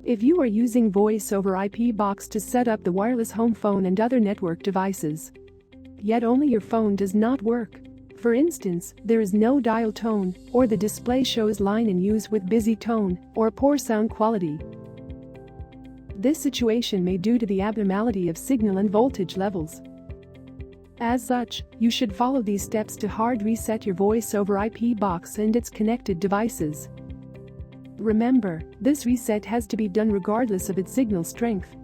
If you are using Voice over IP box to set up the wireless home phone and other network devices, yet only your phone does not work. For instance, there is no dial tone, or the display shows line in use with busy tone, or poor sound quality. This situation may be due to the abnormality of signal and voltage levels. As such, you should follow these steps to hard reset your Voice over IP box and its connected devices. Remember, this reset has to be done regardless of its signal strength.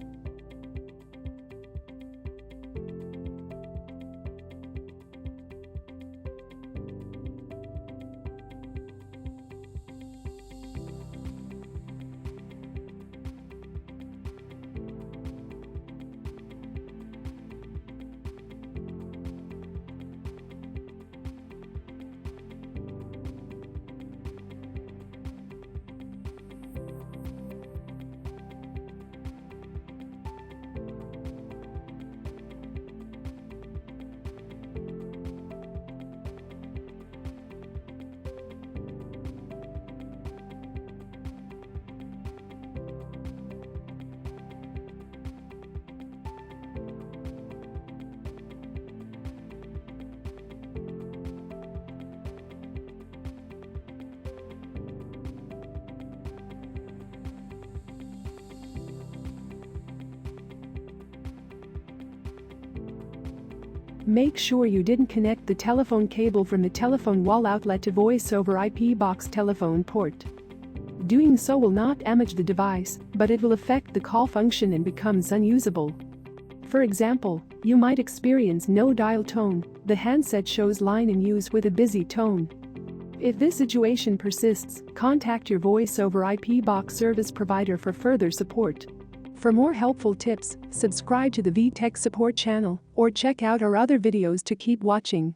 Make sure you didn't connect the telephone cable from the telephone wall outlet to Voice over IP box telephone port. Doing so will not damage the device, but it will affect the call function and becomes unusable. For example, you might experience no dial tone, the handset shows line in use with a busy tone. If this situation persists, contact your Voice over IP box service provider for further support. For more helpful tips, subscribe to the VTech support channel or check out our other videos to keep watching.